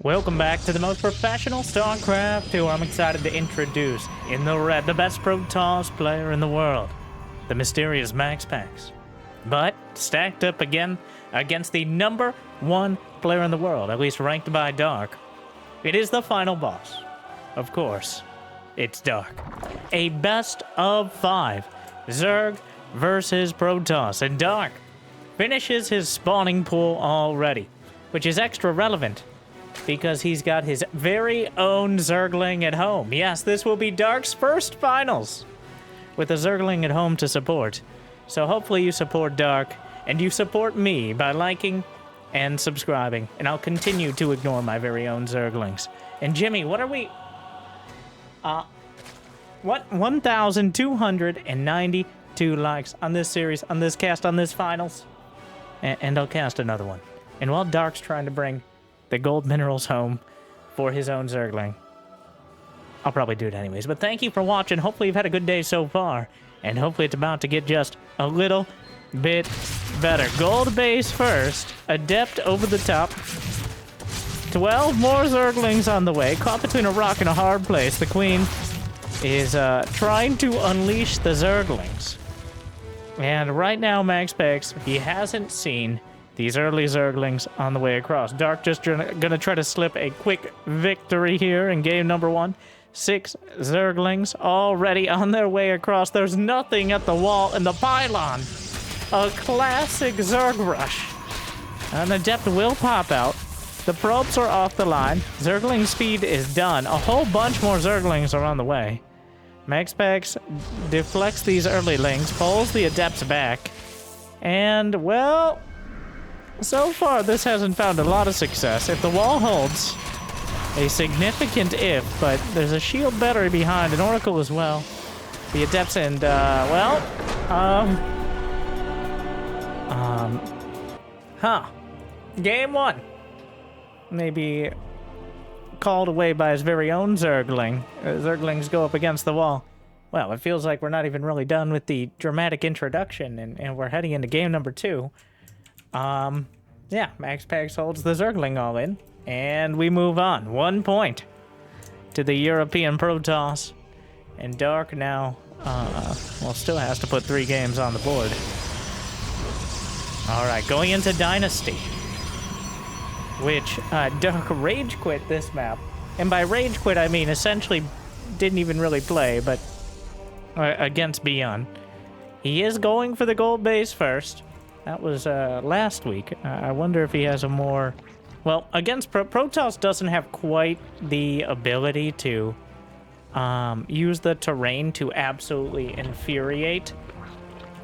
Welcome back to the most professional StarCraft, who I'm excited to introduce in the red, the best Protoss player in the world, the mysterious MaxPax. But stacked up again against the #1 player in the world, at least ranked by Dark. It is the final boss. Of course, it's Dark. A best of 5 Zerg versus Protoss, and Dark finishes his spawning pool already, which is extra relevant because he's got his very own Zergling at home. Yes, this will be Dark's first finals with a Zergling at home to support. So hopefully you support Dark, and you support me by liking and subscribing, and I'll continue to ignore my very own Zerglings. And Jimmy, what are we... 1,292 likes on this series, on this cast, on this finals. And I'll cast another one. And while Dark's trying to bring the gold minerals home for his own Zergling, I'll probably do it anyways. But thank you for watching. Hopefully you've had a good day so far, and hopefully it's about to get just a little bit better. Gold base first, Adept over the top. 12 more Zerglings on the way. Caught between a rock and a hard place. The Queen is trying to unleash the Zerglings. And right now, MaxPax, he hasn't seen these early Zerglings on the way across. Dark just gonna try to slip a quick victory here in game number 1. 6 Zerglings already on their way across. There's nothing at the wall and the pylon. A classic Zerg rush. An Adept will pop out. The probes are off the line. Zergling speed is done. A whole bunch more Zerglings are on the way. MaxPax deflects these early lings, pulls the Adepts back, and, well, so far this hasn't found a lot of success. If the wall holds, a significant if, but there's a shield battery behind, an Oracle as well. The Adepts and, Game 1. Maybe called away by his very own Zergling. Zerglings go up against the wall. Well, it feels like we're not even really done with the dramatic introduction, and we're heading into game number 2. Yeah, MaxPax holds the Zergling all in, and we move on. 1 point to the European Protoss, and Dark now, still has to put 3 games on the board. All right, going into Dynasty, which Dark rage quit this map. And by rage quit, I mean essentially didn't even really play, but against Beyond. He is going for the gold base first. That was last week. I wonder if he has a more... Well, against Protoss doesn't have quite the ability to use the terrain to absolutely infuriate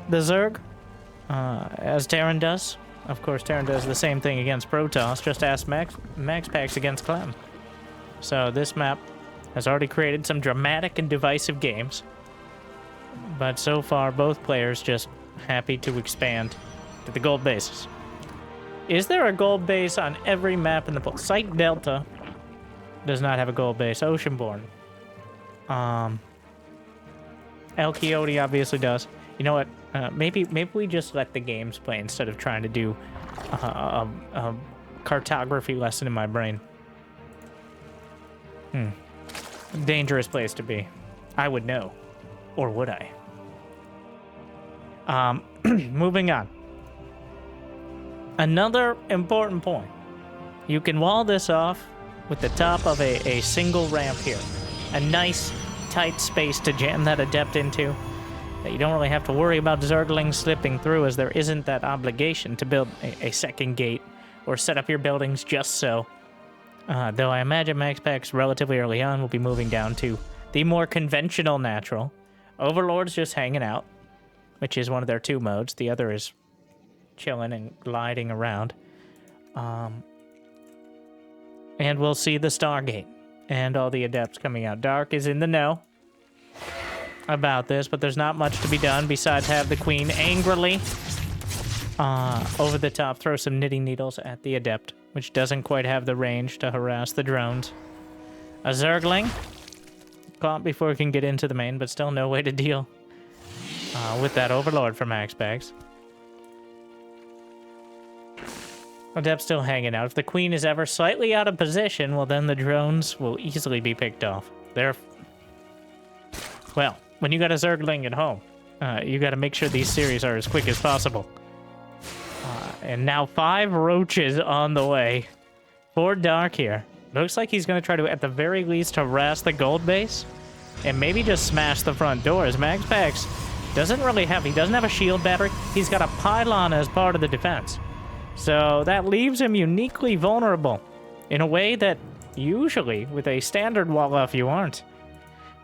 the Zerg, as Terran does. Of course, Terran does the same thing against Protoss. Just ask MaxPax against Clem. So this map has already created some dramatic and divisive games. But so far, both players just happy to expand to the gold bases. Is there a gold base on every map in the pool? Site Delta does not have a gold base. Oceanborn. El Coyote obviously does. You know what? Maybe we just let the games play instead of trying to do a cartography lesson in my brain. Dangerous place to be. I would know. Or would I? Moving on. Another important point. You can wall this off with the top of a single ramp here. A nice, tight space to jam that Adept into. That you don't really have to worry about Zerglings slipping through, as there isn't that obligation to build a second gate or set up your buildings just so. Though I imagine MaxPax relatively early on will be moving down to the more conventional natural. Overlord's just hanging out, which is one of their 2 modes. The other is chilling and gliding around. And we'll see the Stargate and all the Adepts coming out. Dark is in the know about this, but there's not much to be done besides have the Queen angrily over the top throw some knitting needles at the Adept, which doesn't quite have the range to harass the drones. A Zergling caught before it can get into the main, but still no way to deal with that Overlord for MaxPax. Adept's still hanging out. If the queen is ever slightly out of position, well, then the drones will easily be picked off. Well, when you got a Zergling at home, you got to make sure these series are as quick as possible. And now 5 roaches on the way for Dark here. Looks like he's going to try to, at the very least, harass the gold base and maybe just smash the front doors. MaxPax doesn't have a shield battery. He's got a pylon as part of the defense. So that leaves him uniquely vulnerable in a way that usually with a standard wall off you aren't.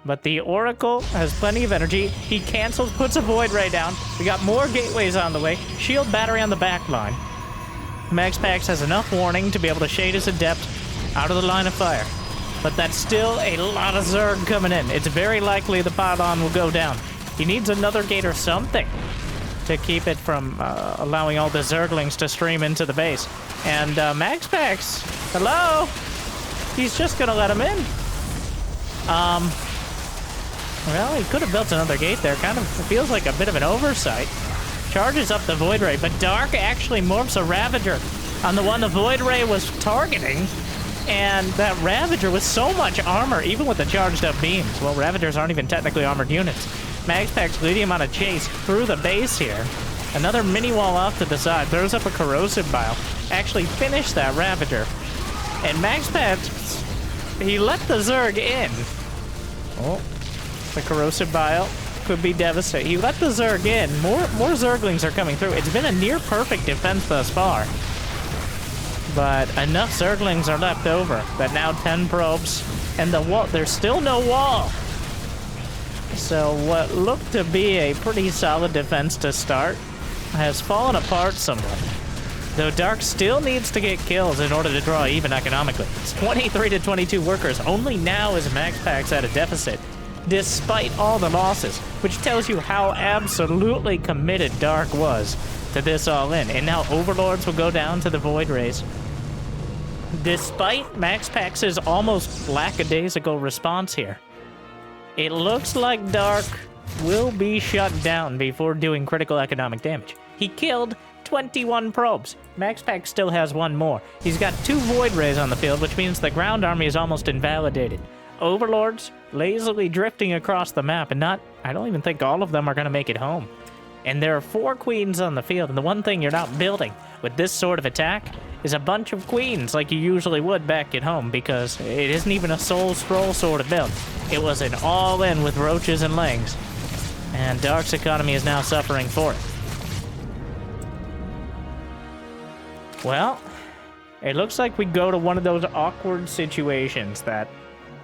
But the Oracle has plenty of energy. He cancels, puts a Void Ray down. We got more gateways on the way. Shield battery on the back line. MaxPax has enough warning to be able to shade his Adept out of the line of fire. But that's still a lot of Zerg coming in. It's very likely the pylon will go down. He needs another gate or something to keep it from allowing all the Zerglings to stream into the base. And MaxPax, hello? He's just gonna let him in. Well, he could have built another gate there. Kind of feels like a bit of an oversight. Charges up the Void Ray, but Dark actually morphs a Ravager on the one the Void Ray was targeting. And that Ravager with so much armor, even with the charged up beams. Well, Ravagers aren't even technically armored units. MaxPax leading him on a chase through the base here. Another mini wall off to the side. Throws up a Corrosive Bile. Actually finished that Ravager. And MaxPax, he let the Zerg in. Oh, the Corrosive Bile could be devastating. He let the Zerg in. More Zerglings are coming through. It's been a near perfect defense thus far. But enough Zerglings are left over that now 10 probes and the wall. There's still no wall. So what looked to be a pretty solid defense to start has fallen apart somewhat. Though Dark still needs to get kills in order to draw even economically. It's 23 to 22 workers. Only now is MaxPax at a deficit, despite all the losses, which tells you how absolutely committed Dark was to this all in. And now Overlords will go down to the Void Rays. Despite MaxPax's almost lackadaisical response here, it looks like Dark will be shut down before doing critical economic damage. He killed 21 probes. MaxPax still has one more. He's got 2 Void Rays on the field, which means the ground army is almost invalidated. Overlords lazily drifting across the map, and I don't even think all of them are going to make it home. And there are 4 queens on the field, and the one thing you're not building with this sort of attack is a bunch of queens like you usually would back at home, because it isn't even a soul scroll sort of build. It was an all-in with roaches and lings, and Dark's economy is now suffering for it. Well, it looks like we go to one of those awkward situations that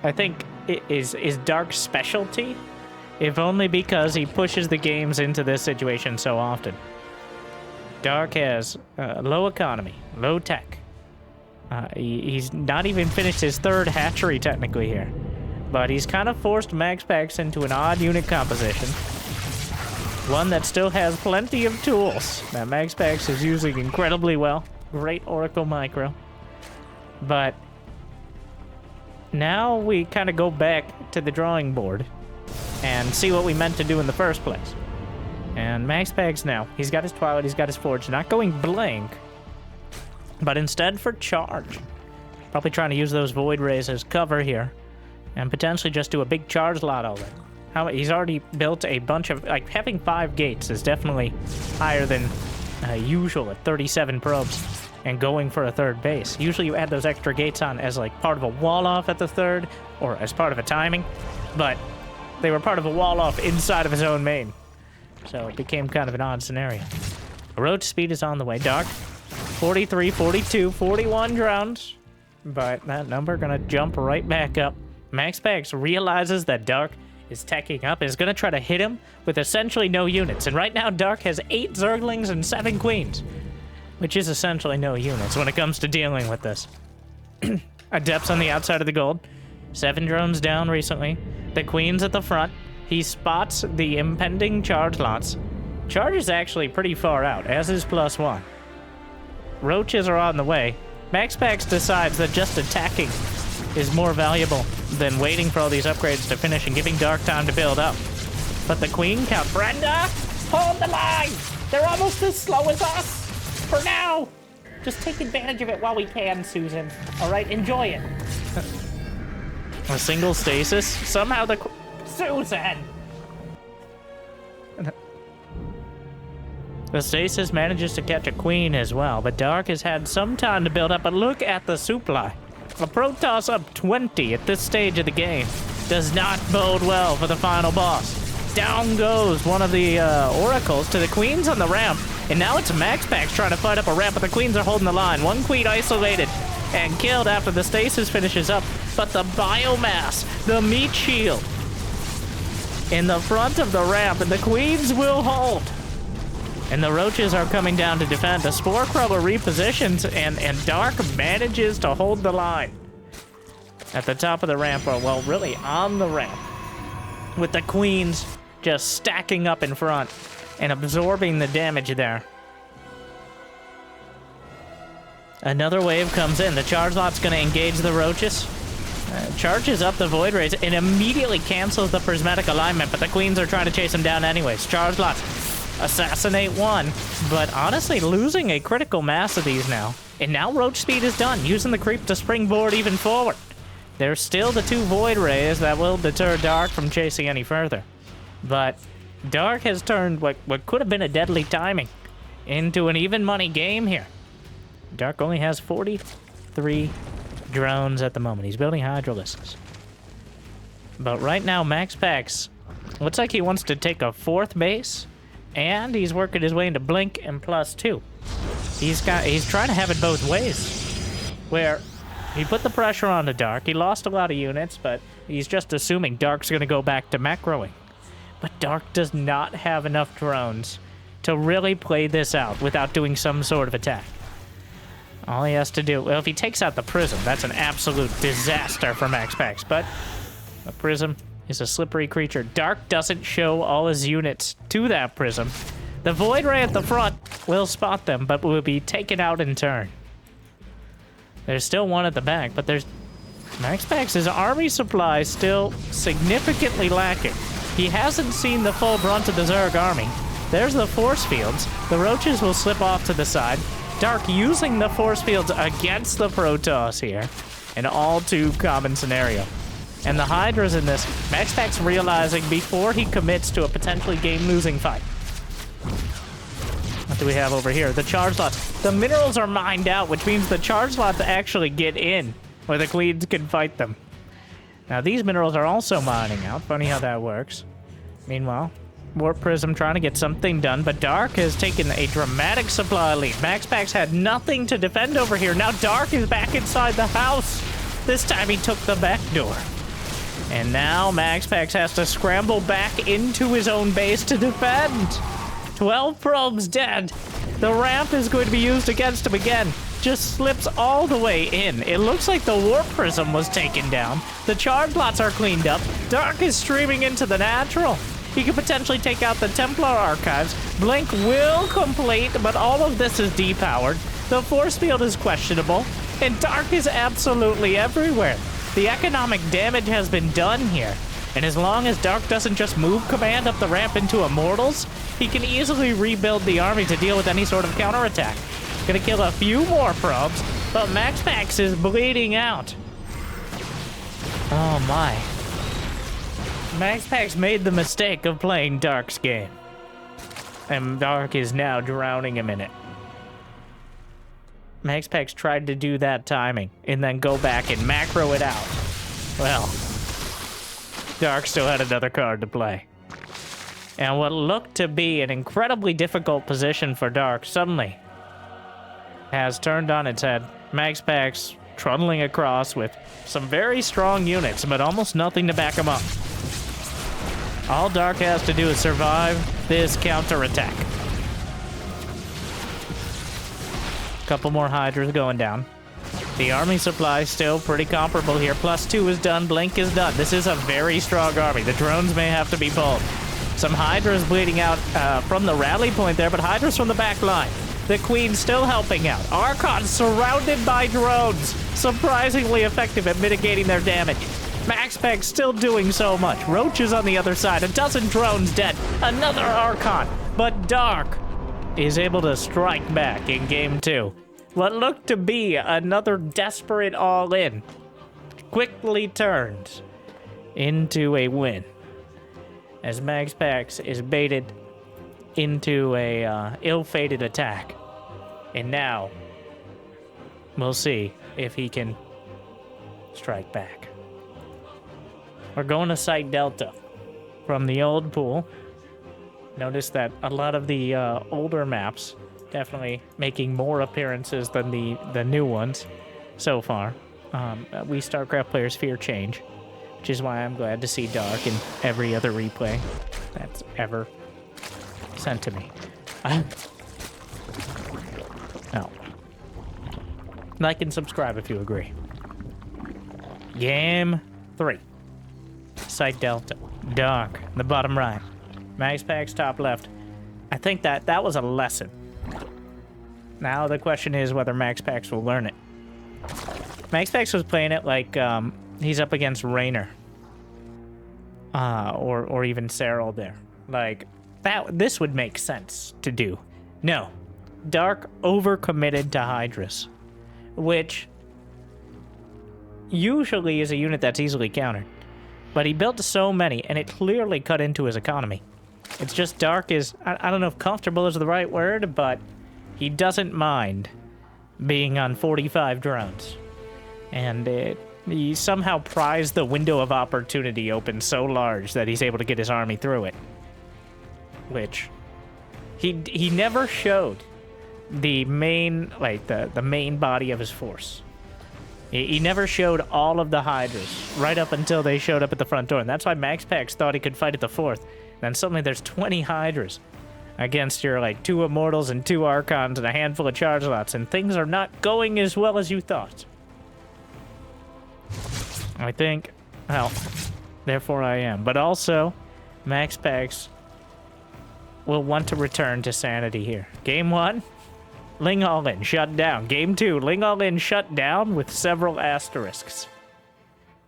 I think is Dark's specialty, if only because he pushes the games into this situation so often. Dark has low economy, low tech. He's not even finished his 3rd hatchery technically here, but he's kind of forced MaxPax into an odd unit composition. One that still has plenty of tools that MaxPax is using incredibly well. Great Oracle Micro. But now we kind of go back to the drawing board and see what we meant to do in the first place. And MaxPax now, he's got his Twilight, he's got his Forge, not going blank, but instead for charge. Probably trying to use those Void Rays as cover here, and potentially just do a big charge lot already. He's already built a bunch of, like, having 5 gates is definitely higher than usual at 37 probes, and going for a 3rd base. Usually you add those extra gates on as like part of a wall off at the 3rd, or as part of a timing, but they were part of a wall off inside of his own main. So it became kind of an odd scenario. Roach speed is on the way. Dark, 43, 42, 41 drowns. But that number gonna jump right back up. MaxPax realizes that Dark is teching up and is gonna try to hit him with essentially no units. And right now Dark has 8 Zerglings and 7 Queens, which is essentially no units when it comes to dealing with this. Adepts on the outside of the gold. 7 drones down recently. The Queen's at the front. He spots the impending charge lots. Charge is actually pretty far out, as is +1. Roaches are on the way. MaxPax decides that just attacking is more valuable than waiting for all these upgrades to finish and giving Dark time to build up. But the Queen count, Brenda, hold the line! They're almost as slow as us! For now! Just take advantage of it while we can, Susan. All right, enjoy it. A single stasis? Somehow the... Susan! The stasis manages to catch a queen as well, but Dark has had some time to build up, but look at the supply. A Protoss up 20 at this stage of the game does not bode well for the final boss. Down goes one of the oracles to the queens on the ramp, and now it's MaxPax trying to fight up a ramp, but the queens are holding the line. One queen isolated and killed after the stasis finishes up, but the biomass, the meat shield, in the front of the ramp, and the queens will hold. And the roaches are coming down to defend. The Spore Crubber repositions, and Dark manages to hold the line. At the top of the ramp, or well, really on the ramp, with the queens just stacking up in front and absorbing the damage there. Another wave comes in. The charge lot's going to engage the roaches. Charges up the Void Rays and immediately cancels the prismatic alignment, but the queens are trying to chase him down anyways. Charge lots assassinate one, but honestly losing a critical mass of these now. And now roach speed is done, using the creep to springboard even forward. There's still the 2 Void Rays that will deter Dark from chasing any further. But Dark has turned what could have been a deadly timing into an even money game here. Dark only has 43 drones at the moment. He's building Hydralisks. But right now, MaxPax looks like he wants to take a 4th base, and he's working his way into Blink and +2. He's trying to have it both ways, where he put the pressure on the Dark. He lost a lot of units, but he's just assuming Dark's going to go back to macroing. But Dark does not have enough drones to really play this out without doing some sort of attack. All he has to do, well, if he takes out the Prism, that's an absolute disaster for MaxPax, but a Prism is a slippery creature. Dark doesn't show all his units to that Prism. The Void Ray at the front will spot them, but will be taken out in turn. There's still one at the back, but there's... MaxPax's army supply still significantly lacking. He hasn't seen the full brunt of the Zerg army. There's the force fields. The roaches will slip off to the side. Dark using the force fields against the Protoss here. An all-too common scenario. And the Hydras in this, MaxPax realizing before he commits to a potentially game-losing fight. What do we have over here? The charge lots. The minerals are mined out, which means the charge lots actually get in, where the queens can fight them. Now, these minerals are also mining out. Funny how that works. Meanwhile, Warp Prism trying to get something done, but Dark has taken a dramatic supply lead. MaxPax had nothing to defend over here. Now Dark is back inside the house. This time he took the back door. And now MaxPax has to scramble back into his own base to defend. 12 probes dead. The ramp is going to be used against him again. Just slips all the way in. It looks like the Warp Prism was taken down. The charge lots are cleaned up. Dark is streaming into the natural. He could potentially take out the Templar Archives. Blink will complete, but all of this is depowered. The force field is questionable, and Dark is absolutely everywhere. The economic damage has been done here, and as long as Dark doesn't just move command up the ramp into Immortals, he can easily rebuild the army to deal with any sort of counterattack. Gonna kill a few more probes, but MaxPax is bleeding out. Oh my. MaxPax made the mistake of playing Dark's game. And Dark is now drowning him in it. MaxPax tried to do that timing and then go back and macro it out. Well, Dark still had another card to play. And what looked to be an incredibly difficult position for Dark suddenly has turned on its head. MaxPax trundling across with some very strong units, but almost nothing to back him up. All Dark has to do is survive this counterattack. Couple more Hydras going down. The army supply still pretty comparable here. +2 is done. Blink is done. This is a very strong army. The drones may have to be pulled. Some Hydras bleeding out from the rally point there, but Hydras from the back line. The Queen still helping out. Archon surrounded by drones. Surprisingly effective at mitigating their damage. MaxPax still doing so much. Roaches on the other side. A dozen drones dead. Another Archon. But Dark is able to strike back in game 2. what looked to be another desperate all-in quickly turns into a win as MaxPax is baited into a ill-fated attack. And now, we'll see if he can strike back. We're going to Site Delta from the old pool. Notice that a lot of the older maps definitely making more appearances than the new ones so far. We StarCraft players fear change, which is why I'm glad to see Dark in every other replay that's ever sent to me. No. Like and subscribe if you agree. Game 3. Site Delta. Dark, the bottom right. MaxPax top left. I think that was a lesson. Now the question is whether MaxPax will learn it. MaxPax was playing it like he's up against Raynor. Or even Serral there. Like, this would make sense to do. No. Dark overcommitted to Hydras, which usually is a unit that's easily countered. But he built so many, and it clearly cut into his economy. It's just Dark is, I don't know if comfortable is the right word, but he doesn't mind being on 45 drones. And he somehow prized the window of opportunity open so large that he's able to get his army through it. Which, he never showed the main, like, the main body of his force. He never showed all of the Hydras, right up until they showed up at the front door. And that's why MaxPax thought he could fight at the 4th. Then suddenly there's 20 Hydras against your, like, 2 Immortals and 2 Archons and a handful of charge lots. And things are not going as well as you thought. I think, well, therefore I am. But also, MaxPax will want to return to sanity here. Game 1. Ling All-In, shut down. Game 2, Ling All-In shut down with several asterisks.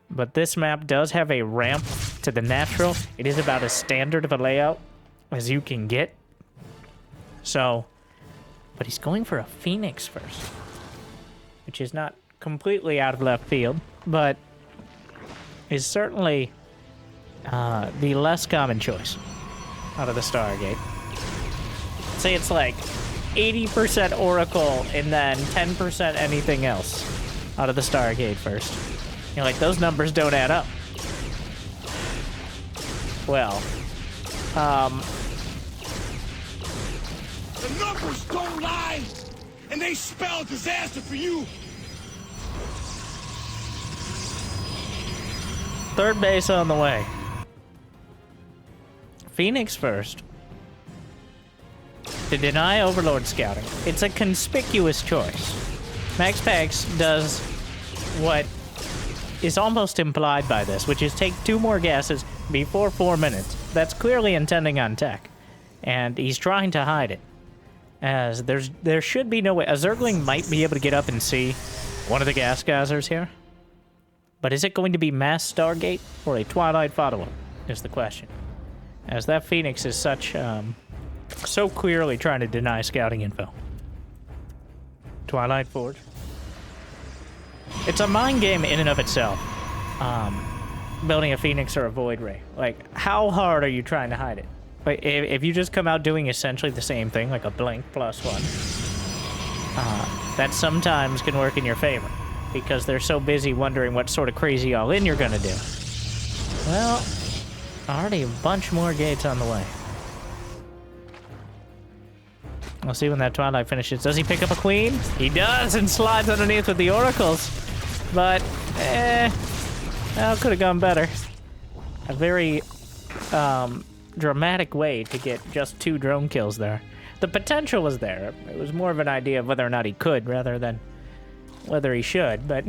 But this map does have a ramp to the natural. It is about as standard of a layout as you can get. So, but he's going for a Phoenix first, which is not completely out of left field, but is certainly the less common choice out of the Stargate. Say it's like 80% Oracle and then 10% anything else out of the Stargate first. You're like, those numbers don't add up. Well, the numbers don't lie, and they spell disaster for you. Third base on the way. Phoenix first. To deny Overlord scouting. It's a conspicuous choice. MaxPax does what is almost implied by this, which is take 2 more gases before 4 minutes. That's clearly intending on tech. And he's trying to hide it. As there should be no way. A Zergling might be able to get up and see one of the gas geysers here. But is it going to be mass Stargate or a Twilight follow-up is the question. As that Phoenix is such, so clearly trying to deny scouting info. Twilight Forge. It's a mind game in and of itself. Building a Phoenix or a Void Ray. Like, how hard are you trying to hide it? Like, if you just come out doing essentially the same thing, like a blink +1, that sometimes can work in your favor. Because they're so busy wondering what sort of crazy all-in you're gonna do. Well, already a bunch more gates on the way. We'll see when that Twilight finishes. Does he pick up a Queen? He does, and slides underneath with the Oracles. But, well, could have gone better. A very, dramatic way to get just 2 drone kills there. The potential was there. It was more of an idea of whether or not he could, rather than whether he should, but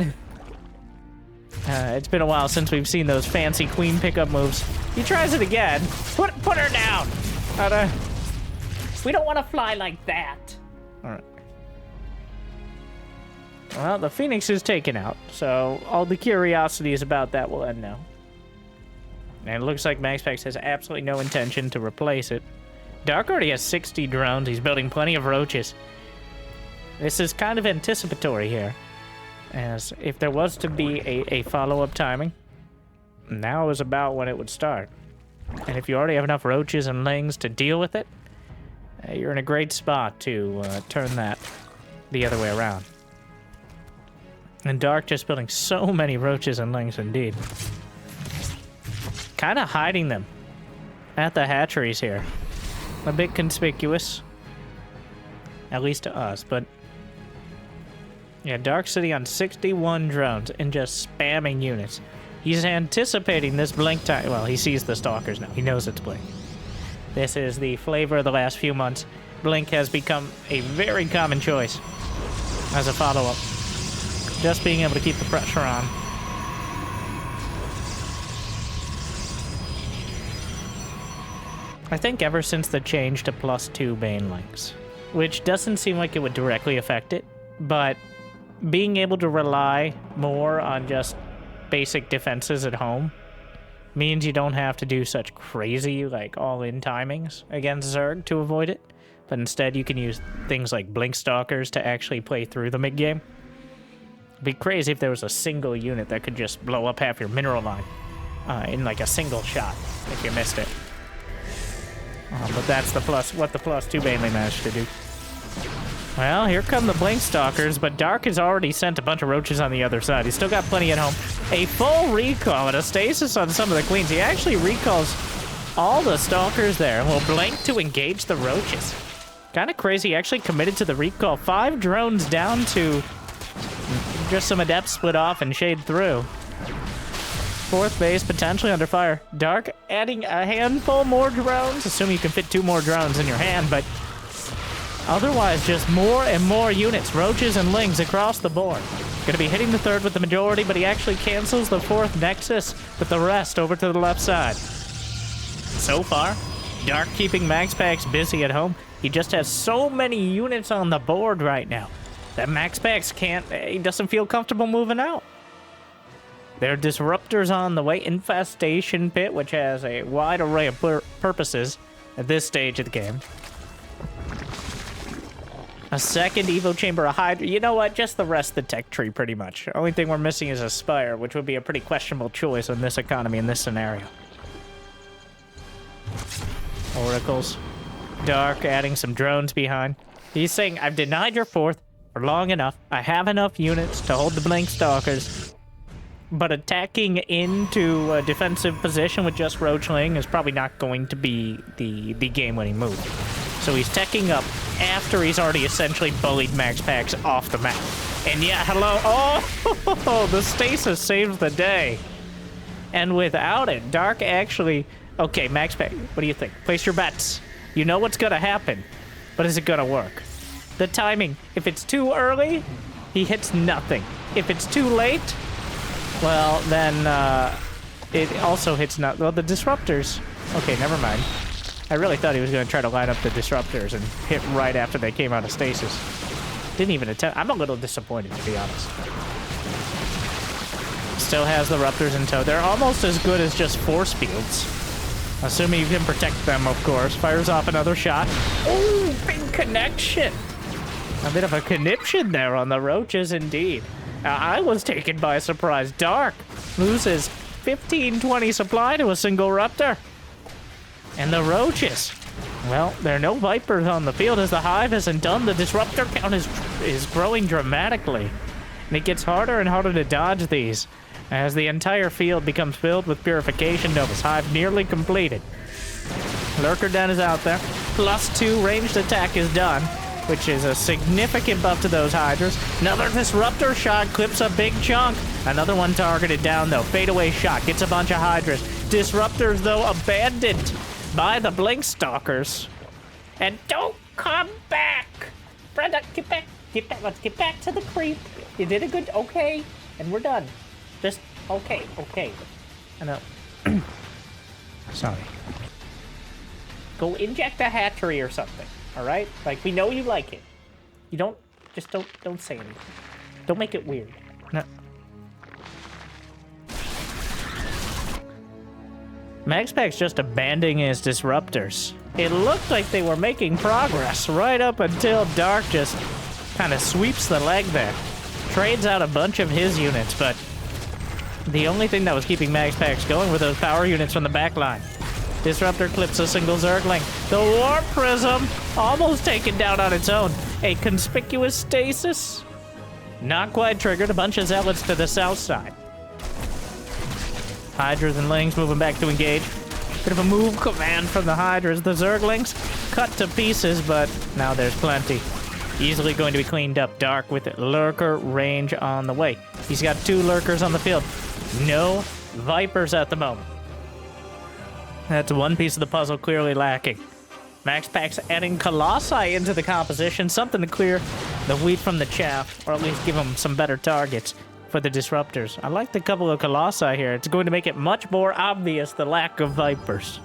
it's been a while since we've seen those fancy Queen pickup moves. He tries it again. Put her down! We don't want to fly like that. Alright. Well, the Phoenix is taken out, so all the curiosities about that will end now. And it looks like MaxPax has absolutely no intention to replace it. Dark already has 60 drones. He's building plenty of roaches. This is kind of anticipatory here, as if there was to be a follow-up timing, now is about when it would start. And if you already have enough roaches and lings to deal with it, you're in a great spot to turn that the other way around. And Dark just building so many roaches and lings indeed. Kind of hiding them at the hatcheries here. A bit conspicuous, at least to us, but yeah, Dark City on 61 drones and just spamming units. He's anticipating this blink time. Well, he sees the stalkers now. He knows it's blink. This is the flavor of the last few months. Blink has become a very common choice as a follow-up. Just being able to keep the pressure on. I think ever since the change to +2 Banelings, which doesn't seem like it would directly affect it, but being able to rely more on just basic defenses at home means you don't have to do such crazy, like, all-in timings against Zerg to avoid it, but instead you can use things like Blink Stalkers to actually play through the mid-game. It'd be crazy if there was a single unit that could just blow up half your mineral line in, like, a single shot if you missed it. But that's what the +2 Baneling managed to do. Well, here come the Blink Stalkers, but Dark has already sent a bunch of roaches on the other side. He's still got plenty at home. A full recall and a stasis on some of the queens. He actually recalls all the Stalkers there and will blink to engage the roaches. Kind of crazy. He actually committed to the recall. 5 drones down to just some Adepts split off and shade through. 4th base potentially under fire. Dark adding a handful more drones, assuming you can fit 2 more drones in your hand, but otherwise just more and more units, roaches and lings across the board. Gonna be hitting the 3rd with the majority, but he actually cancels the 4th nexus with the rest over to the left side. So far, Dark keeping MaxPax busy at home. He just has so many units on the board right now that MaxPax he doesn't feel comfortable moving out. There are disruptors on the way. Infestation Pit, which has a wide array of purposes at this stage of the game. A 2nd Evo Chamber, a Hydra. You know what? Just the rest of the tech tree, pretty much. Only thing we're missing is a Spire, which would be a pretty questionable choice in this economy, in this scenario. Oracles. Dark adding some drones behind. He's saying, I've denied your 4th for long enough. I have enough units to hold the Blink Stalkers. But attacking into a defensive position with just Roachling is probably not going to be the game-winning move. So he's teching up after he's already essentially bullied MaxPax off the map. And yeah, hello. Oh, the stasis saves the day. And without it, Dark actually... Okay, MaxPax, what do you think? Place your bets. You know what's gonna happen, but is it gonna work? The timing. If it's too early, he hits nothing. If it's too late... Well, then, it also hits not... Well, the disruptors... Okay, never mind. I really thought he was going to try to line up the disruptors and hit right after they came out of stasis. Didn't even attempt... I'm a little disappointed, to be honest. Still has the Ruptors in tow. They're almost as good as just force fields. Assuming you can protect them, of course. Fires off another shot. Oh, big connection! A bit of a conniption there on the roaches, indeed. I was taken by surprise. Dark loses 15-20 supply to a single Ruptor. And the roaches. Well, there are no Vipers on the field as the Hive isn't done. The Disruptor count is growing dramatically. And it gets harder and harder to dodge these as the entire field becomes filled with Purification Novas. Hive nearly completed. Lurker Den is out there. +2 ranged attack is done, which is a significant buff to those Hydras. Another Disruptor shot clips a big chunk. Another one targeted down, though. Fadeaway shot gets a bunch of Hydras. Disruptors, though, abandoned by the Blink Stalkers. And don't come back! Brenda, get back. Get back. Let's get back to the creep. You did a good... Okay. And we're done. Just... Okay. I know. Sorry. Go inject a hatchery or something. All right? Like, we know you like it. You don't... Just don't say anything. Don't make it weird. No. MaxPax just abandoning his disruptors. It looked like they were making progress right up until Dark just kind of sweeps the leg there. Trades out a bunch of his units, but the only thing that was keeping MaxPax going were those power units from the back line. Disruptor clips a single Zergling. The Warp Prism almost taken down on its own. A conspicuous stasis. Not quite triggered. A bunch of Zealots to the south side. Hydras and Lings moving back to engage. Bit of a move command from the Hydras. The Zerglings cut to pieces, but now there's plenty. Easily going to be cleaned up. Dark with Lurker range on the way. He's got 2 Lurkers on the field. No Vipers at the moment. That's one piece of the puzzle clearly lacking. MaxPax adding Colossi into the composition, something to clear the wheat from the chaff, or at least give them some better targets for the Disruptors. I like the couple of Colossi here. It's going to make it much more obvious the lack of Vipers.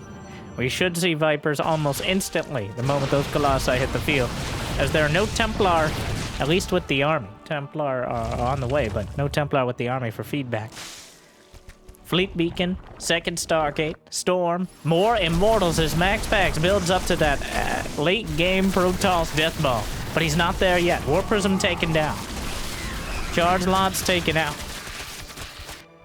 We should see Vipers almost instantly the moment those Colossi hit the field, as there are no Templar, at least with the army. Templar are on the way, but no Templar with the army for feedback. Fleet Beacon, second Stargate, Storm, more Immortals as MaxPax builds up to that late-game Protoss death ball. But he's not there yet. Warp Prism taken down. Charge Lots taken out.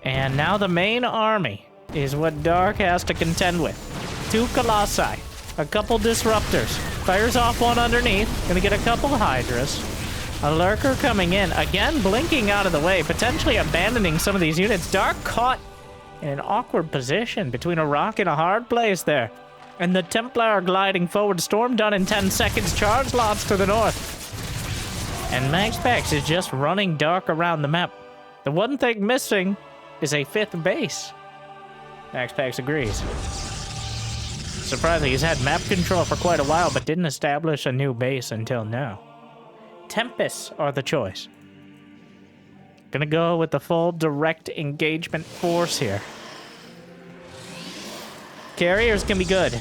And now the main army is what Dark has to contend with. 2 Colossi, a couple Disruptors, fires off one underneath, gonna get a couple Hydras. A Lurker coming in, again blinking out of the way, potentially abandoning some of these units. Dark caught in an awkward position between a rock and a hard place there. And the Templar gliding forward. Storm done in 10 seconds. Charge Lots to the north. And MaxPax is just running Dark around the map. The one thing missing is a 5th base. MaxPax agrees. Surprisingly, he's had map control for quite a while, but didn't establish a new base until now. Tempests are the choice. Gonna go with the full direct engagement force here. Carriers can be good,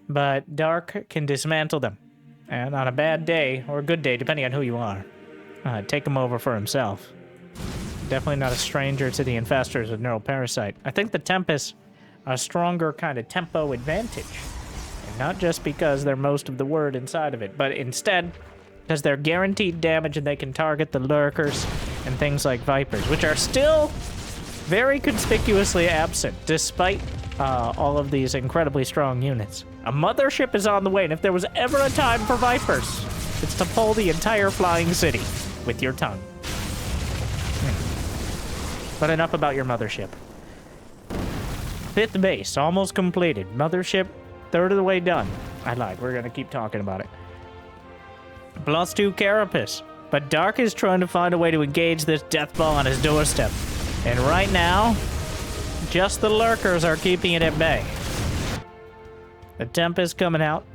but Dark can dismantle them. And on a bad day, or a good day, depending on who you are, take him over for himself. Definitely not a stranger to the infestors of Neural Parasite. I think the Tempests are a stronger kind of tempo advantage. And not just because they're most of the word inside of it, but instead because they're guaranteed damage and they can target the Lurkers and things like Vipers, which are still very conspicuously absent, despite all of these incredibly strong units. A mothership is on the way, and if there was ever a time for Vipers, it's to pull the entire flying city with your tongue. But enough about your mothership. 5th base, almost completed. Mothership, 1/3 of the way done. I lied, we're gonna keep talking about it. +2 Carapace. But Dark is trying to find a way to engage this death ball on his doorstep. And right now, just the Lurkers are keeping it at bay. The Tempest coming out.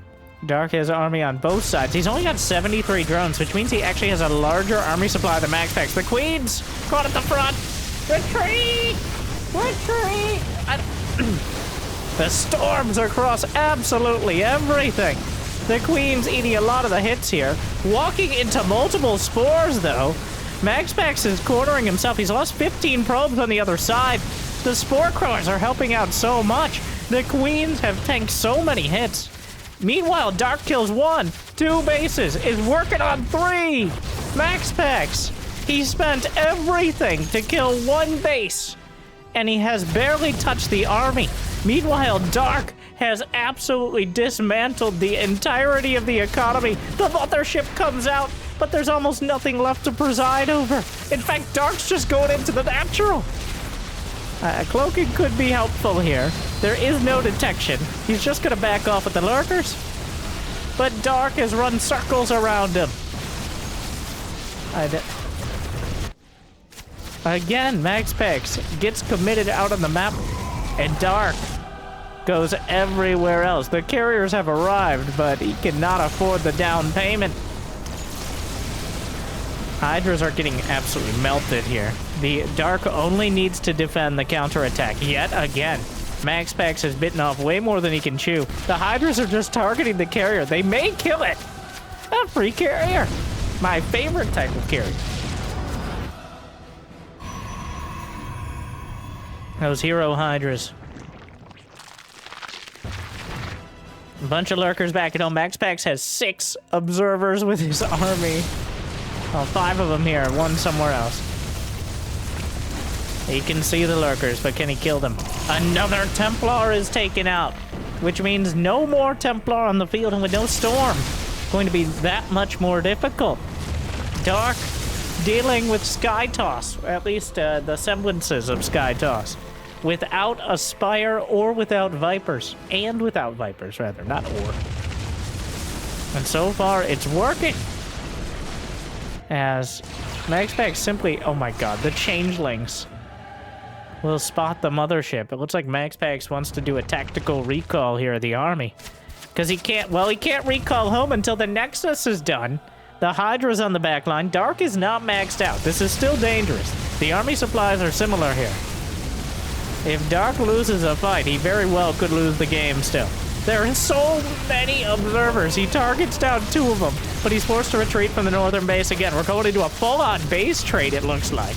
Dark has army on both sides. He's only got 73 drones, which means he actually has a larger army supply than MaxPax. The Queens caught at the front. Retreat! Retreat! The Storms across absolutely everything. The Queen's eating a lot of the hits here. Walking into multiple spores, though. MaxPax is cornering himself. He's lost 15 probes on the other side. The Spore Crawlers are helping out so much. The Queens have tanked so many hits. Meanwhile, Dark kills 1, 2 bases, is working on 3. MaxPax, he spent everything to kill 1 base, and he has barely touched the army. Meanwhile, Dark has absolutely dismantled the entirety of the economy. The mothership comes out, but there's almost nothing left to preside over. In fact, Dark's just going into the natural. Cloaking could be helpful here. There is no detection. He's just gonna back off with the Lurkers. But Dark has run circles around him. Again, MaxPax gets committed out on the map, and Dark goes everywhere else. The carriers have arrived, but he cannot afford the down payment. Hydras are getting absolutely melted here. The Dark only needs to defend the counterattack yet again. MaxPax has bitten off way more than he can chew. The Hydras are just targeting the carrier. They may kill it. A free carrier. My favorite type of carrier. Those hero Hydras. A bunch of Lurkers back at home. MaxPax has 6 observers with his army. Oh, 5 of them here, 1 somewhere else. He can see the lurkers, but can he kill them? Another Templar is taken out, which means no more Templar on the field, and with no storm, going to be that much more difficult. Dark dealing with Sky Toss, at least the semblances of Sky Toss, without a Spire or without Vipers, and without Vipers, rather, not or. And so far, it's working. As MaxPax simply, oh my god, the changelings will spot the mothership. It looks like MaxPax wants to do a tactical recall here of the army. Because he can't recall home until the Nexus is done. The Hydra's on the back line. Dark is not maxed out. This is still dangerous. The army supplies are similar here. If Dark loses a fight, he very well could lose the game still. There are so many observers. He targets down 2 of them, but he's forced to retreat from the northern base again. We're going into a full-on base trade, it looks like.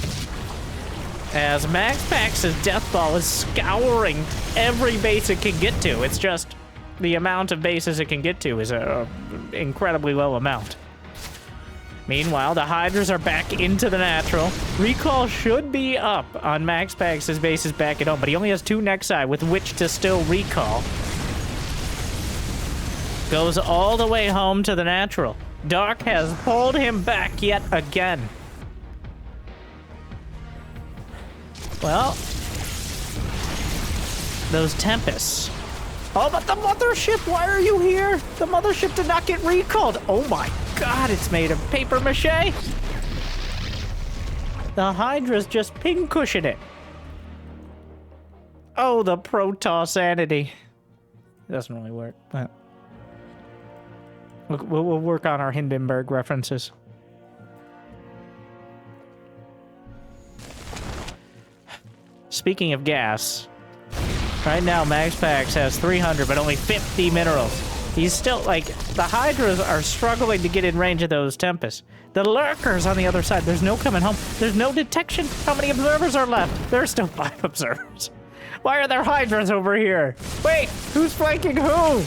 As MaxPax's Death Ball is scouring every base it can get to. It's just the amount of bases it can get to is a incredibly low amount. Meanwhile, the Hydras are back into the natural. Recall should be up on MaxPax's bases back at home, but he only has 2 Nexi with which to still recall. Goes all the way home to the natural. Dark has pulled him back yet again. Well, those Tempests. Oh, but the mothership, why are you here? The mothership did not get recalled. Oh my god, it's made of paper mache. The Hydra's just pin-cushion it. Oh, the Protoss sanity. It doesn't really work, but we'll work on our Hindenburg references. Speaking of gas, right now MaxPax has 300, but only 50 minerals. He's still, like, the Hydras are struggling to get in range of those Tempests. The Lurkers on the other side, there's no coming home. There's no detection. How many observers are left? There are still 5 observers. Why are there Hydras over here? Wait, who's flanking who?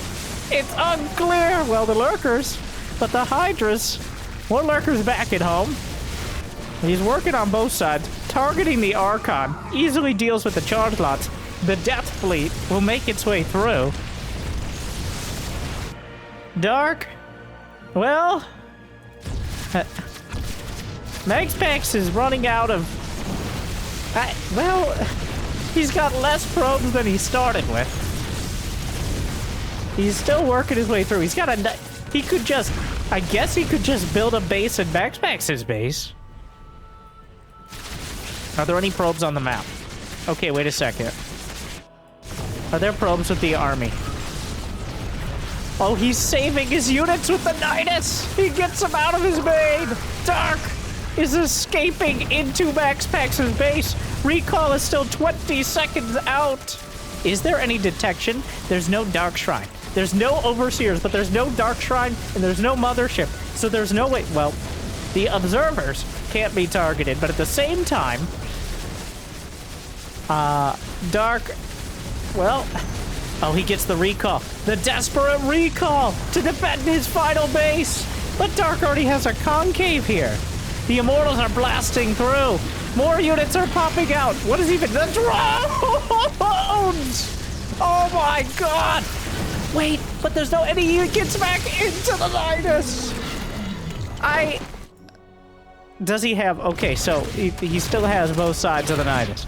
It's unclear. Well, the Lurkers, but the Hydras. More Lurkers back at home. He's working on both sides, targeting the Archon. Easily deals with the charge lots. The Death Fleet will make its way through. Dark. Well, MaxPax is running out of. Well, he's got less probes than he started with. He's still working his way through. He's got a. He could just. I guess he could just build a base at MaxPax's base. Are there any probes on the map? Okay, wait a second. Are there probes with the army? Oh, he's saving his units with the Nidus! He gets them out of his main! Dark is escaping into MaxPax's base. Recall is still 20 seconds out. Is there any detection? There's no Dark Shrine. There's no Overseers, but there's no Dark Shrine, and there's no Mothership. So there's no way... Well, the observers can't be targeted, but at the same time... Dark... Well... Oh, he gets the recall. The desperate recall to defend his final base. But Dark already has a concave here. The Immortals are blasting through. More units are popping out. What is even the drones? Oh my god. Wait, but there's no any unit gets back into the Nidus. Does he have... Okay, so he still has both sides of the Nidus.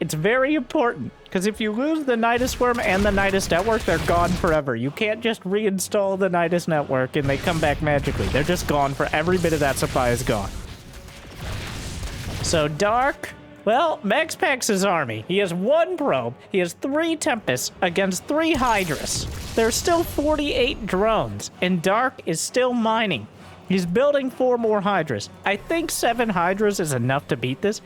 It's very important, because if you lose the Nidus Worm and the Nidus Network, they're gone forever. You can't just reinstall the Nidus Network and they come back magically. They're just gone for every bit of that supply is gone. So Dark, well, MaxPax's army. He has 1 probe. He has 3 Tempests against 3 Hydras. There's still 48 drones, and Dark is still mining. He's building 4 more Hydras. I think 7 Hydras is enough to beat this.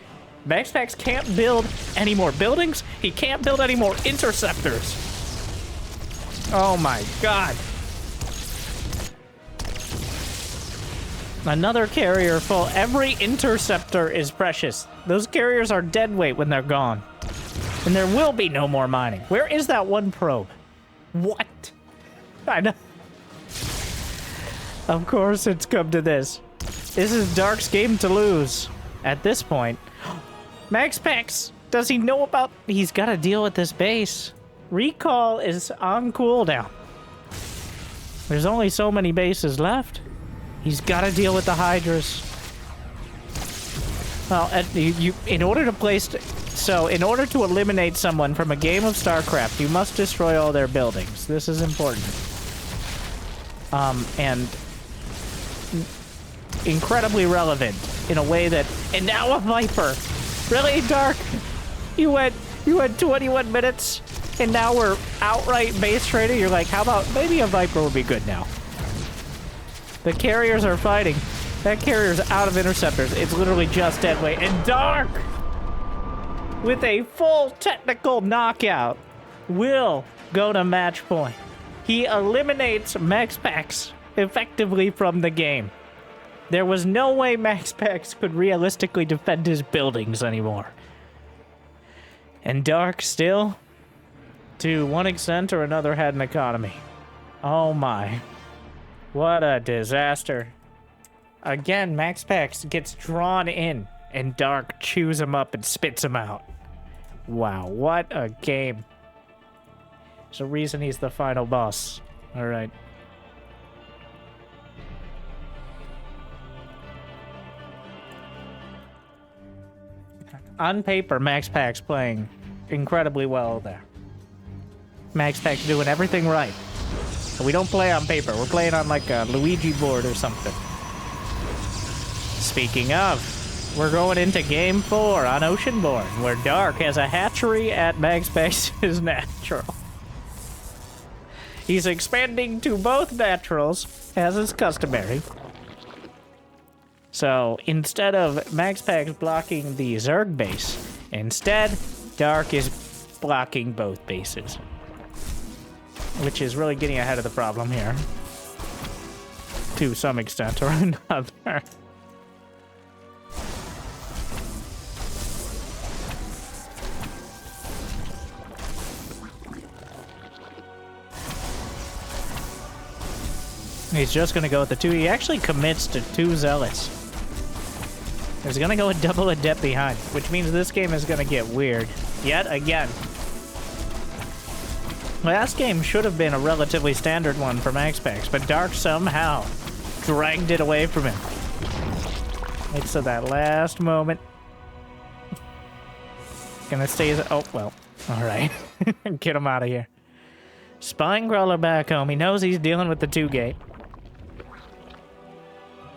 MaxPax can't build any more buildings. He can't build any more interceptors. Oh my god. Another carrier full. Every interceptor is precious. Those carriers are dead weight when they're gone. And there will be no more mining. Where is that 1 probe? What? I know. Of course it's come to this. This is Dark's game to lose. At this point, MaxPax, does he know about... He's got to deal with this base. Recall is on cooldown. There's only so many bases left. He's got to deal with the Hydras. Well, in order to place... So, in order to eliminate someone from a game of StarCraft, you must destroy all their buildings. This is important. And incredibly relevant in a way that... And now a Viper! Really, Dark? You went 21 minutes, and now we're outright base trading? You're like, how about... Maybe a Viper would be good now. The carriers are fighting. That carrier's out of interceptors. It's literally just dead weight. And Dark, with a full technical knockout, will go to match point. He eliminates MaxPax effectively from the game. There was no way MaxPax could realistically defend his buildings anymore. And Dark still, to one extent or another, had an economy. Oh my. What a disaster. Again, MaxPax gets drawn in, and Dark chews him up and spits him out. Wow, what a game. There's a reason he's the final boss. Alright. On paper, MaxPax playing incredibly well there. MaxPax doing everything right. But we don't play on paper. We're playing on like a Luigi board or something. Speaking of, we're going into Game 4 on Oceanborn, where Dark has a hatchery at MaxPax's natural. He's expanding to both naturals, as is customary. So, instead of MaxPax blocking the Zerg base, instead, Dark is blocking both bases. Which is really getting ahead of the problem here. To some extent or another. He's just gonna go with the 2. He actually commits to 2 Zealots. He's gonna go with double Adept behind, which means this game is gonna get weird. Yet again. Last game should have been a relatively standard one for MaxPax, but Dark somehow dragged it away from him. It's at that last moment. Gonna stay as... Oh, well. Alright. Get him out of here. Spine Crawler back home. He knows he's dealing with the 2-gate.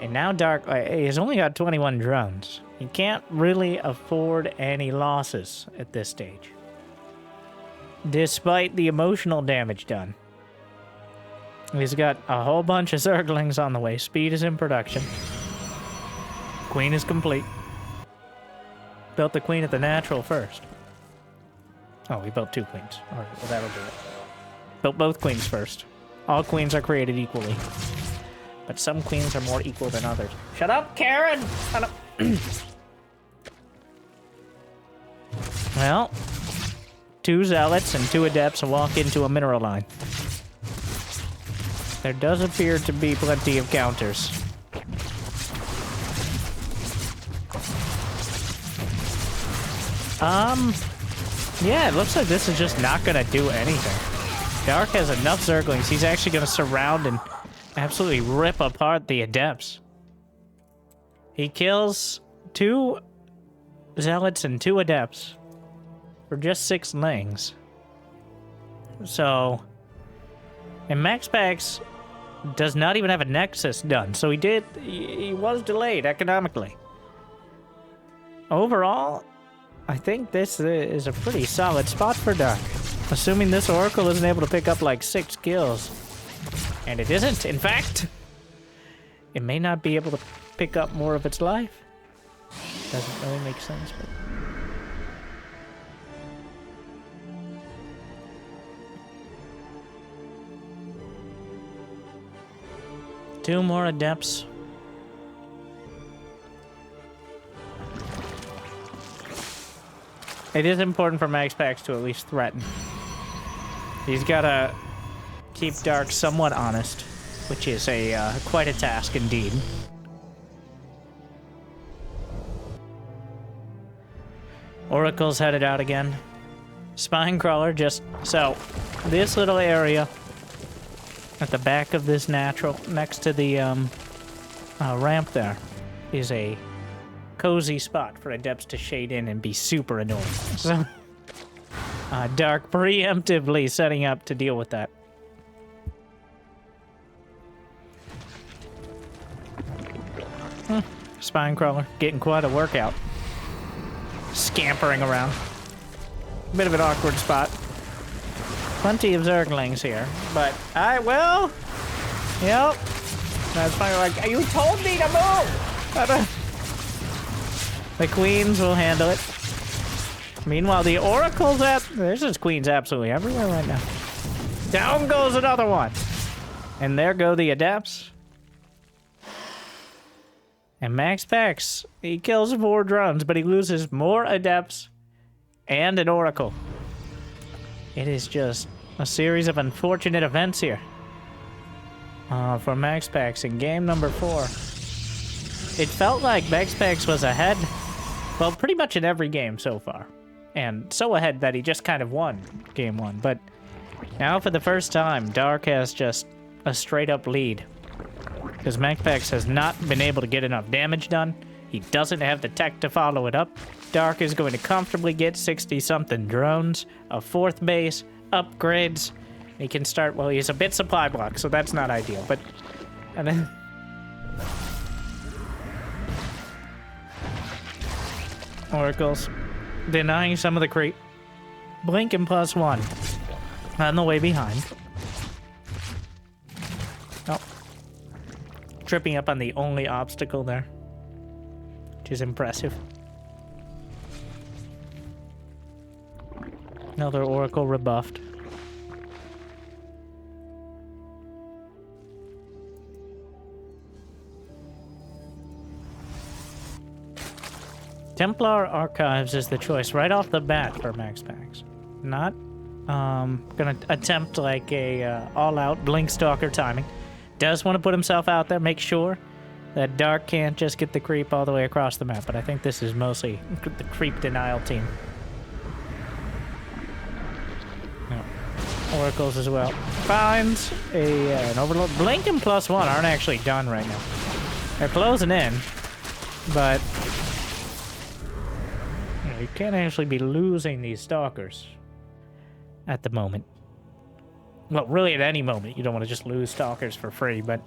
And now Dark, he's only got 21 drones. He can't really afford any losses at this stage. Despite the emotional damage done. He's got a whole bunch of Zerglings on the way. Speed is in production. Queen is complete. Built the queen at the natural first. Oh, we built 2 queens. Alright, well that'll do it. Built both queens first. All queens are created equally. But some queens are more equal than others. Shut up, Karen! Shut up. Well, 2 Zealots and 2 Adepts walk into a mineral line. There does appear to be plenty of counters. Yeah, it looks like this is just not gonna do anything. Dark has enough Zerglings. He's actually gonna surround and absolutely rip apart the Adepts. He kills 2 Zealots and 2 Adepts for just 6 lings. So, and MaxPax does not even have a Nexus done, so he was delayed economically. Overall, I think this is a pretty solid spot for Dark. Assuming this Oracle isn't able to pick up like 6 kills. And it isn't. In fact, it may not be able to pick up more of its life. Doesn't really make sense, but... Two more Adepts. It is important for MaxPax to at least threaten. He's gotta keep Dark somewhat honest, which is quite a task indeed. Oracle's headed out again. Spine crawler just... So, this little area at the back of this natural, next to the ramp there, is a cozy spot for adepts to shade in and be super annoying. So, Dark preemptively setting up to deal with that. Spine crawler getting quite a workout. Scampering around. Bit of an awkward spot. Plenty of Zerglings here, but well, yep. That's fine. Like, you told me to move! The queens will handle it. Meanwhile, the oracle's there's just queens absolutely everywhere right now. Down goes another one. And there go the adepts. And MaxPax, he kills 4 drones, but he loses more adepts and an oracle. It is just a series of unfortunate events here. For MaxPax in game number 4. It felt like MaxPax was ahead, well, pretty much in every game so far. And so ahead that he just kind of won game 1. But now for the first time, Dark has just a straight-up lead. Because MaxPax has not been able to get enough damage done. He doesn't have the tech to follow it up. Dark is going to comfortably get 60-something drones, a 4th base, upgrades. He can start, well, he's a bit supply block, so that's not ideal, but... And then... Oracles. Denying some of the creep. Blinking +1. On the way behind. Oh. Tripping up on the only obstacle there. Which is impressive. Another Oracle rebuffed. Templar Archives is the choice right off the bat for MaxPax. Not gonna attempt like a all-out Blinkstalker timing. Does want to put himself out there, make sure that Dark can't just get the creep all the way across the map, but I think this is mostly the creep denial team. No. Oracles as well. Finds an overload. Blink and +1 aren't actually done right now. They're closing in, but you can't actually be losing these stalkers at the moment. Well, really at any moment. You don't want to just lose stalkers for free, but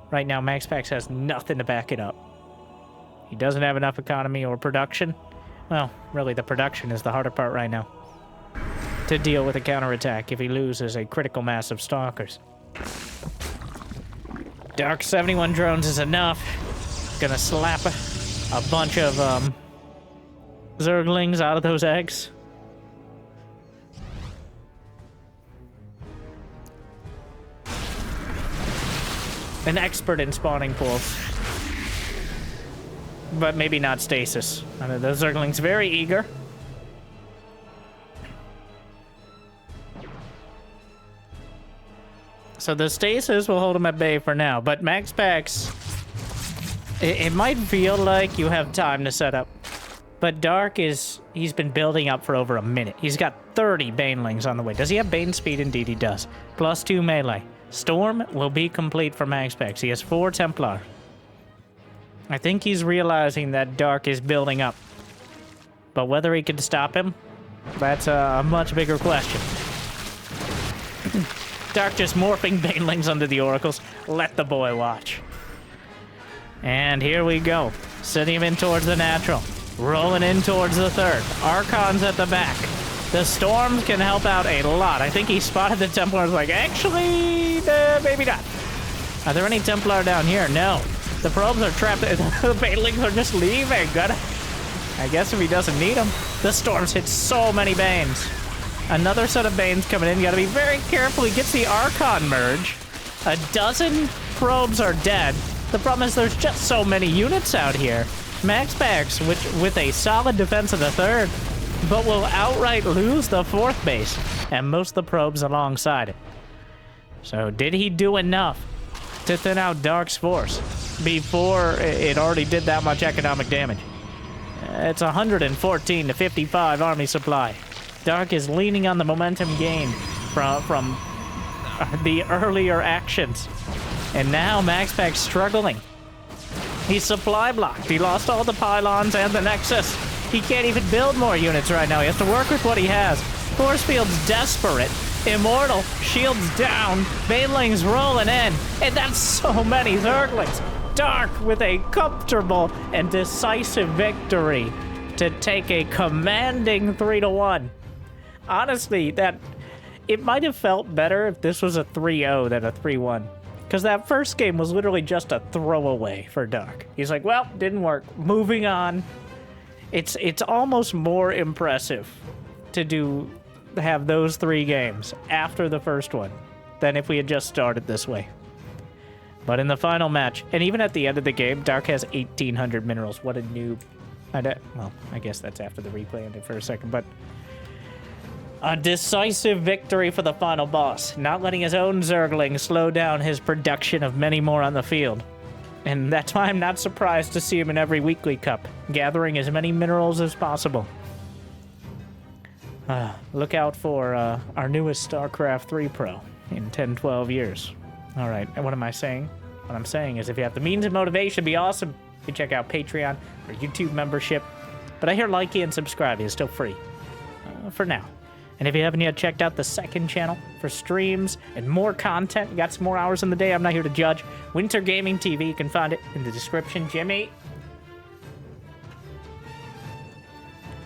right now MaxPax has nothing to back it up. He doesn't have enough economy or production. Well, really the production is the harder part right now. To deal with a counterattack if he loses a critical mass of stalkers. Dark 71 drones is enough. Gonna slap a bunch of Zerglings out of those eggs. An expert in spawning pools. But maybe not stasis. I know the Zergling's very eager. So the stasis will hold him at bay for now, but MaxPax, it might feel like you have time to set up. But Dark he's been building up for over a minute. He's got 30 Banelings on the way. Does he have Bane speed? Indeed he does. +2 melee. Storm will be complete for MaxPax. He has 4 Templar. I think he's realizing that Dark is building up. But whether he can stop him, that's a much bigger question. Dark just morphing Banelings under the Oracles. Let the boy watch. And here we go. Sending him in towards the natural. Rolling in towards the 3rd. Archons at the back. The Storms can help out a lot. I think he spotted the Templars like, actually, maybe not. Are there any Templar down here? No. The probes are trapped. The Banelings are just leaving. I guess if he doesn't need them. The Storms hit so many Banes. Another set of Banes coming in. You gotta be very careful. He gets the Archon merge. A dozen probes are dead. The problem is there's just so many units out here. MaxPax, with a solid defense of the 3rd, but will outright lose the 4th base, and most of the probes alongside it. So did he do enough to thin out Dark's force before it already did that much economic damage? It's 114 to 55 army supply. Dark is leaning on the momentum gained from the earlier actions. And now MaxPax struggling. He's supply blocked. He lost all the pylons and the Nexus. He can't even build more units right now. He has to work with what he has. Force Field's desperate. Immortal. Shields down. Banelings rolling in. And that's so many Zerglings. Dark with a comfortable and decisive victory to take a commanding 3-1. Honestly, it might have felt better if this was a 3-0 than a 3-1. Because that first game was literally just a throwaway for Dark. He's like, well, didn't work. Moving on. It's almost more impressive to have those 3 games after the first one than if we had just started this way. But in the final match, and even at the end of the game, Dark has 1,800 minerals. What a noob. Well, I guess that's after the replay ended for a second, but a decisive victory for the final boss, not letting his own Zergling slow down his production of many more on the field. And that's why I'm not surprised to see him in every weekly cup, gathering as many minerals as possible. Look out for our newest StarCraft 3 Pro in 10-12 years. All right, and what am I saying? What I'm saying is if you have the means and motivation, it'd be awesome. You can check out Patreon or YouTube membership. But I hear liking and subscribing is still free. For now. And if you haven't yet checked out the second channel for streams and more content, you got some more hours in the day, I'm not here to judge. Winter Gaming TV, you can find it in the description. Jimmy.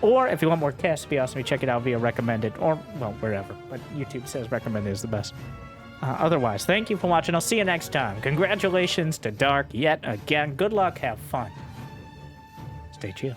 Or if you want more casts, it'd be awesome. You check it out via recommended or, well, wherever. But YouTube says recommended is the best. Otherwise, thank you for watching. I'll see you next time. Congratulations to Dark yet again. Good luck. Have fun. Stay chill.